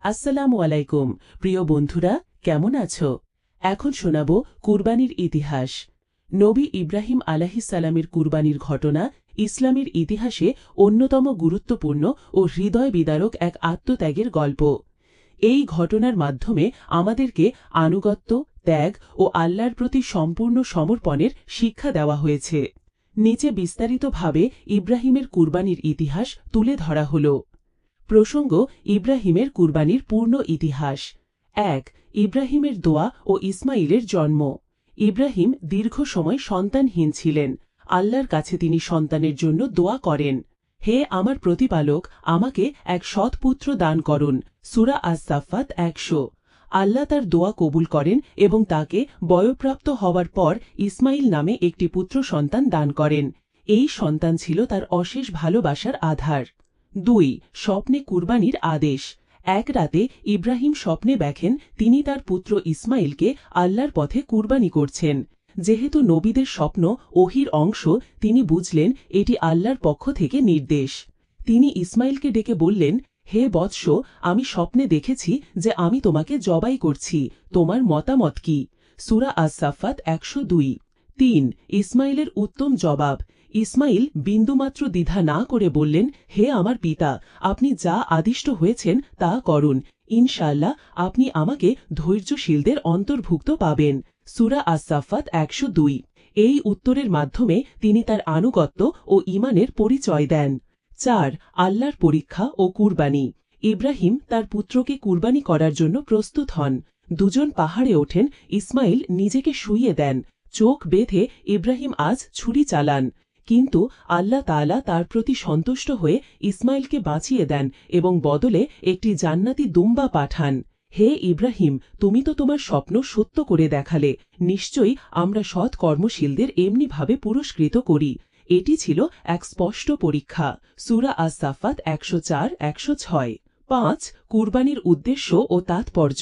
আসসালামু আলাইকুম প্রিয় বন্ধুরা, কেমন আছো? এখন শোনাব কুরবানির ইতিহাস। নবী ইব্রাহিম আলাইহিসসালামের কুরবানির ঘটনা ইসলামের ইতিহাসে অন্যতম গুরুত্বপূর্ণ ও হৃদয় বিদারক এক আত্মত্যাগের গল্প। এই ঘটনার মাধ্যমে আমাদেরকে আনুগত্য, ত্যাগ ও আল্লাহর প্রতি সম্পূর্ণ সমর্পণের শিক্ষা দেওয়া হয়েছে। নিচে বিস্তারিতভাবে ইব্রাহিমের কুরবানির ইতিহাস তুলে ধরা হল। প্রসঙ্গ: ইব্রাহিমের কুরবানির পূর্ণ ইতিহাস। ১. ইব্রাহিমের দোয়া ও ইসমাইলের জন্ম। ইব্রাহিম দীর্ঘ সময় সন্তানহীন ছিলেন। আল্লাহর কাছে তিনি সন্তানের জন্য দোয়া করেন, হে আমার প্রতিপালক, আমাকে এক সৎ পুত্র দান করুন। সূরা আস-সাফফাত ১০০। আল্লাহ তার দোয়া কবুল করেন এবং তাকে বয়ঃপ্রাপ্ত হওয়ার পর ইসমাইল নামে একটি পুত্র সন্তান দান করেন। এই সন্তান ছিল তার অশেষ ভালোবাসার আধার। ২. স্বপ্নে কুরবানির আদেশ। এক রাতে ইব্রাহিম স্বপ্নে দেখেন তিনি তার পুত্র ইসমাইলকে আল্লাহর পথে কুরবানি করছেন। যেহেতু নবীদের স্বপ্ন ওহীর অংশ, তিনি বুঝলেন এটি আল্লাহর পক্ষ থেকে নির্দেশ। তিনি ইসমাইলকে ডেকে বললেন, হে বৎস, আমি স্বপ্নে দেখেছি যে আমি তোমাকে জবাই করছি, তোমার মতামত কি? সূরা আস-সাফফাত ১০২। ৩. ইসমাইলের উত্তম জবাব। ইসমাইল বিন্দুমাত্র দ্বিধা না করে বললেন, হে আমার পিতা, আপনি যা আদিষ্ট হয়েছেন তা করুন। ইনশাআল্লাহ আপনি আমাকে ধৈর্যশীলদের অন্তর্ভুক্ত পাবেন। সূরা আস-সাফফাত ১০২। এই উত্তরের মাধ্যমে তিনি তার আনুগত্য ও ঈমানের পরিচয় দেন। ৪. আল্লাহর পরীক্ষা ও কুরবানি। ইব্রাহিম তার পুত্রকে কুরবানি করার জন্য প্রস্তুত হন। দুজন পাহাড়ে ওঠেন। ইসমাইল নিজেকে শুইয়ে দেন। চোখ বেঁধে ইব্রাহিম আজ ছুরি চালান। কিন্তু আল্লাহ তাআলা তার প্রতি সন্তুষ্ট হয়ে ইসমাইলকে বাঁচিয়ে দেন এবং বদলে একটি জান্নাতি দুম্বা পাঠান। হে ইব্রাহিম, তুমি তো তোমার স্বপ্ন সত্য করে দেখালে। নিশ্চয়ই আমরা সৎ কর্মশীলদের এমনিভাবে পুরস্কৃত করি। এটি ছিল এক স্পষ্ট পরীক্ষা। সূরা আস-সাফফাত ১০৪-১০৬। ৫. কুরবানির উদ্দেশ্য ও তাৎপর্য।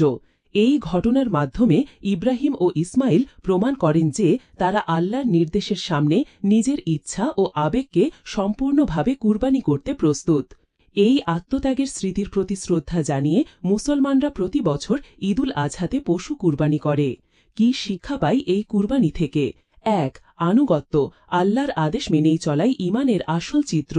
এই ঘটনার মাধ্যমে ইব্রাহিম ও ইসমাইল প্রমাণ করেন যে তারা আল্লাহর নির্দেশের সামনে নিজের ইচ্ছা ও আবেগকে সম্পূর্ণভাবে কুরবানি করতে প্রস্তুত। এই আত্মত্যাগের স্মৃতির প্রতি শ্রদ্ধা জানিয়ে মুসলমানরা প্রতি বছর ঈদুল আজহাতে পশু কুরবানি করে। কি শিক্ষা পাই এই কুরবানি থেকে? ১. আনুগত্য। আল্লাহর আদেশ মেনেই চলাই ঈমানের আসল চিত্র।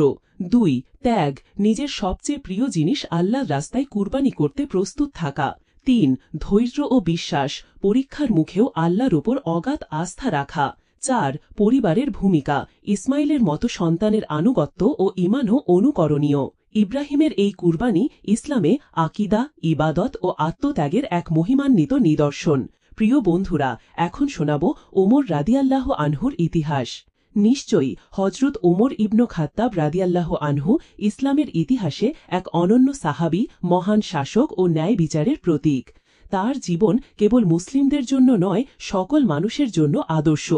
২. ত্যাগ। নিজের সবচেয়ে প্রিয় জিনিস আল্লাহর রাস্তায় কুরবানি করতে প্রস্তুত থাকা। ৩. ধৈর্য ও বিশ্বাস। পরীক্ষার মুখেও আল্লাহর উপর অগাধ আস্থা রাখা। ৪. পরিবারের ভূমিকা। ইসমাইলের মতো সন্তানের আনুগত্য ও ঈমানও অনুকরণীয়। ইব্রাহিমের এই কুরবানি ইসলামে আকিদা, ইবাদত ও আত্মত্যাগের এক মহিমান্বিত নিদর্শন। প্রিয় বন্ধুরা, এখন শোনাব ওমর রাদিয়াল্লাহু আনহুর ইতিহাস। নিশ্চয়ই হজরত ওমর ইবনু খাত্তাব রাদিয়াল্লাহু আনহু ইসলামের ইতিহাসে এক অনন্য সাহাবী, মহান শাসক ও ন্যায় বিচারের প্রতীক। তার জীবন কেবল মুসলিমদের জন্য নয়, সকল মানুষের জন্য আদর্শ।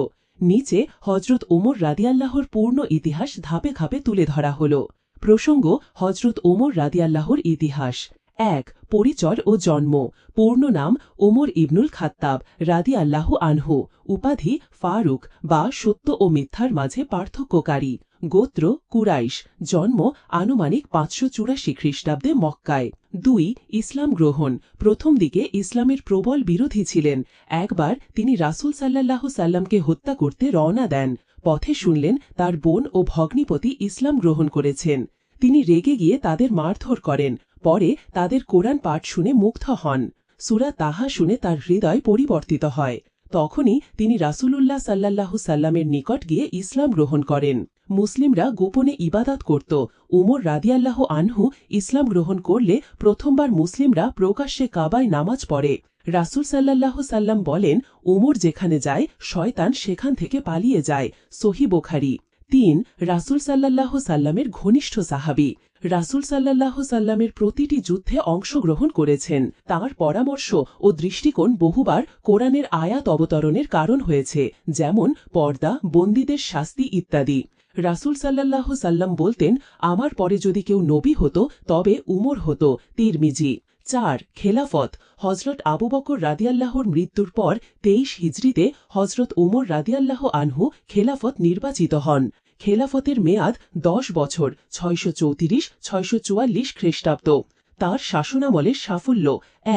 নিচে হজরত ওমর রাদিয়াল্লাহর পূর্ণ ইতিহাস ধাপে ধাপে তুলে ধরা হল। প্রসঙ্গ: হজরত ওমর রাদিয়াল্লাহর ইতিহাস। ১. পরিচয় ও জন্ম। পূর্ণ নাম ওমর ইবনুল খাত্তাব রাদিয়াল্লাহু আনহু। উপাধি ফারুক বা সত্য ও মিথ্যার মাঝে পার্থক্যকারী। গোত্র কুরাইশ। জন্ম আনুমানিক ৫৮৪ খ্রিস্টাব্দে মক্কায়। ২. ইসলাম গ্রহণ। প্রথম দিকে ইসলামের প্রবল বিরোধী ছিলেন। একবার তিনি রাসূল সাল্লাল্লাহু সাল্লামকে হত্যা করতে রওনা দেন। পথে শুনলেন তার বোন ও ভগ্নিপতি ইসলাম গ্রহণ করেছেন। তিনি রেগে গিয়ে তাদের মারধর করেন। পরে তাদের কোরআন পাঠ শুনে মুগ্ধ হন। সূরা তাহা শুনে তার হৃদয় পরিবর্তিত হয়। তখনই তিনি রাসূলুল্লাহ সাল্লাল্লাহু সাল্লামের নিকট গিয়ে ইসলাম গ্রহণ করেন। মুসলিমরা গোপনে ইবাদত করত। উমর রাদিয়াল্লাহু আনহু ইসলাম গ্রহণ করলে প্রথমবার মুসলিমরা প্রকাশ্যে কাবায় নামাজ পড়ে। রাসূল সাল্লাল্লাহু সাল্লাম বলেন, উমর যেখানে যায় শয়তান সেখান থেকে পালিয়ে যায়। সহিহ বুখারী। ৩. রাসূল সাল্লাল্লাহু সাল্লামের ঘনিষ্ঠ সাহাবী। রাসূল সাল্লাল্লাহু সাল্লামের প্রতিটি যুদ্ধে অংশগ্রহণ করেছেন। তাঁর পরামর্শ ও দৃষ্টিকোণ বহুবার কোরআনের আয়াত অবতরণের কারণ হয়েছে, যেমন পর্দা, বন্দীদের শাস্তি ইত্যাদি। রাসূল সাল্লাল্লাহু সাল্লাম বলতেন, আমার পরে যদি কেউ নবী হতো তবে উমর হতো। তিরমিজি। ৪. খেলাফত। হজরত আবু বকর রাদিয়াল্লাহুর মৃত্যুর পর ২৩ হিজরিতে হজরত উমর রাদিয়াল্লাহু আনহু খেলাফত নির্বাচিত হন। খেলাফতের মেয়াদ ১০ বছর ৬৩৪-৬৪৪ খ্রিস্টাব্দ। তার শাসনামলের সাফল্য: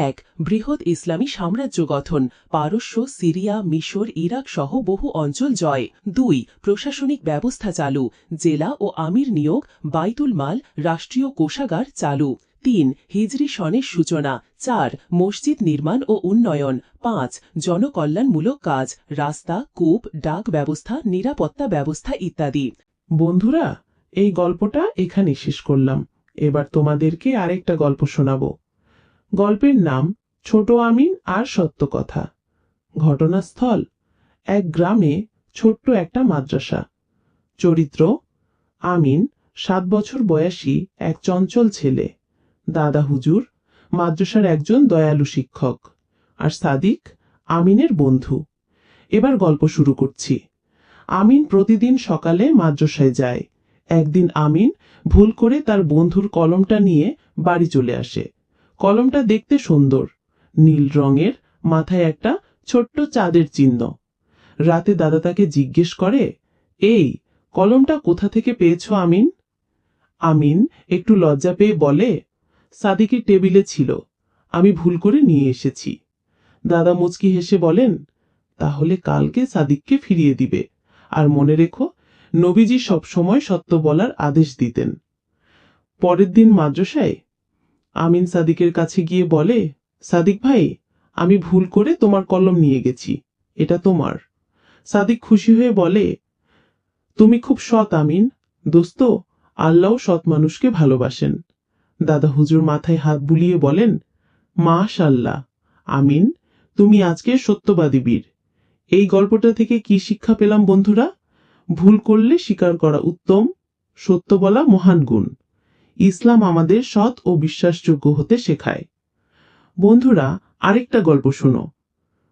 ১. বৃহৎ ইসলামী সাম্রাজ্য গঠন, পারস্য, সিরিয়া, মিশর, ইরাক সহ বহু অঞ্চল জয়। ২. প্রশাসনিক ব্যবস্থা চালু, জেলা ও আমির নিয়োগ, বাইতুল মাল, রাষ্ট্রীয় কোষাগার চালু। ৩. হিজরি সনের সূচনা। ৪. মসজিদ নির্মাণ ও উন্নয়ন। ৫. জনকল্যাণমূলক কাজ, রাস্তা, কূপ, ডাক ব্যবস্থা, নিরাপত্তা ব্যবস্থা ইত্যাদি। বন্ধুরা, এই গল্পটা এখানে শেষ করলাম। এবার তোমাদেরকে আরেকটা গল্প শোনাবো। গল্পের নাম ছোট আমিন আর সত্য কথা। ঘটনাস্থল: এক গ্রামে ছোট্ট একটা মাদ্রাসা। চরিত্র: আমিন 7 বছর বয়সী এক চঞ্চল ছেলে। দাদা হুজুর মাদ্রাসার একজন দয়ালু শিক্ষক। আর সাদিক আমিনের বন্ধু। এবার গল্প শুরু করছি। আমিন প্রতিদিন সকালে মাদ্রাসায় যায়। একদিন আমিন ভুল করে তার বন্ধুর কলমটা নিয়ে বাড়ি চলে আসে। কলমটা দেখতে সুন্দর, নীল রঙের, মাথায় একটা ছোট্ট চাঁদের চিহ্ন। রাতে দাদা তাকে জিজ্ঞেস করে, এই কলমটা কোথা থেকে পেয়েছো আমিন? আমিন একটু লজ্জা পেয়ে বলে, সাদিকের টেবিলে ছিল, আমি ভুল করে নিয়ে এসেছি। দাদা মুচকি হেসে বলেন, তাহলে কালকে সাদিককে ফিরিয়ে দিবে। আর মনে রেখো, নবীজি সবসময় সত্য বলার আদেশ দিতেন। পরের দিন মাদ্রাসায় আমিন সাদিকের কাছে গিয়ে বলে, সাদিক ভাই, আমি ভুল করে তোমার কলম নিয়ে গেছি, এটা তোমার। সাদিক খুশি হয়ে বলে, তুমি খুব সৎ আমিন। দোস্ত, আল্লাহ সৎ মানুষকে ভালোবাসেন। দাদা হুজুর মাথায় হাত বুলিয়ে বলেন, মাশাআল্লাহ আমিন, তুমি আজকের সত্যবাদী বীর। এই গল্পটা থেকে কি শিক্ষা পেলাম বন্ধুরা? ভুল করলে স্বীকার করা উত্তম, সত্য বলা মহান গুণ। ইসলাম আমাদের সৎ ও বিশ্বাসযোগ্য হতে শেখায়। বন্ধুরা, আরেকটা গল্প শোনো।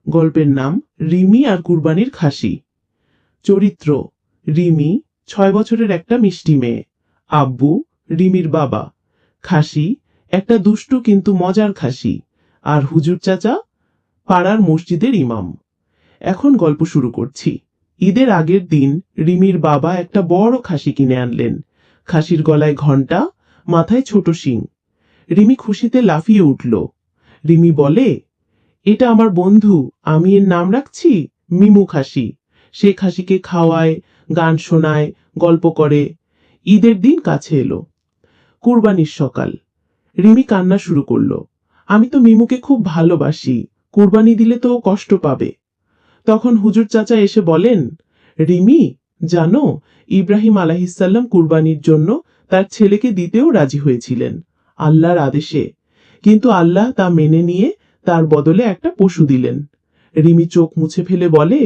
গল্পের নাম রিমি আর কুরবানির খাসি। চরিত্র: রিমি 6 বছরের একটা মিষ্টি মেয়ে। আব্বু রিমির বাবা। খাসি একটা দুষ্টু কিন্তু মজার খাসি। আর হুজুর চাচা পাড়ার মসজিদের ইমাম। এখন গল্প শুরু করছি। ঈদের আগের দিন রিমির বাবা একটা বড় খাসি কিনে আনলেন। খাসির গলায় ঘণ্টা, মাথায় ছোট শিং। রিমি খুশিতে লাফিয়ে উঠল। রিমি বলে, এটা আমার বন্ধু, আমি এর নাম রাখছি মিমু খাসি। সে খাসিকে খাওয়ায়, গান শোনায়, গল্প করে। ঈদের দিন কাছে এলো। কুরবানির সকাল। রিমি কান্না শুরু করলো, আমি তো মিমুকে খুব ভালোবাসি, কুরবানি দিলে তো ও কষ্ট পাবে। তখন হুজুর চাচা এসে বলেন, রিমি, জানো ইব্রাহিম আলাইহিসসালাম কুরবানির জন্য তার ছেলেকে দিতেও রাজি হয়েছিলেন আল্লাহর আদেশে, কিন্তু আল্লাহ তা মেনে নিয়ে তার বদলে একটা পশু দিলেন। রিমি চোখ মুছে ফেলে বলে,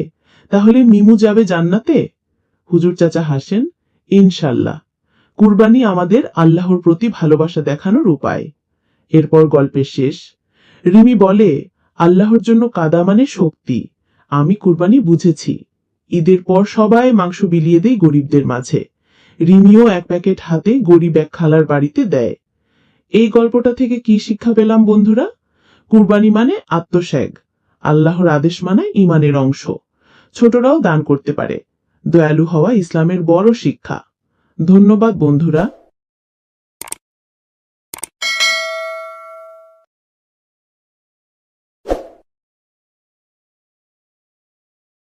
তাহলে মিমু যাবে জান্নাতে? হুজুর চাচা হাসেন, ইনশাল্লাহ। কুরবানি আমাদের আল্লাহর প্রতি ভালোবাসা দেখানোর উপায়। এরপর গল্পের শেষ। রিমি বলে, আল্লাহর জন্য কাদা মানে শক্তি। আমি কুরবানি বুঝেছি। ঈদের পর সবাই মাংস বিলিয়ে দেয় গরিবদের মাঝে। রিমিও এক প্যাকেট হাতে গরিব এক খালার বাড়িতে দেয়। এই গল্পটা থেকে কি শিক্ষা পেলাম বন্ধুরা? কুরবানি মানে আত্মত্যাগ। আল্লাহর আদেশ মানা ঈমানের অংশ। ছোটরাও দান করতে পারে। দয়ালু হওয়া ইসলামের বড় শিক্ষা। ধন্যবাদ বন্ধুরা।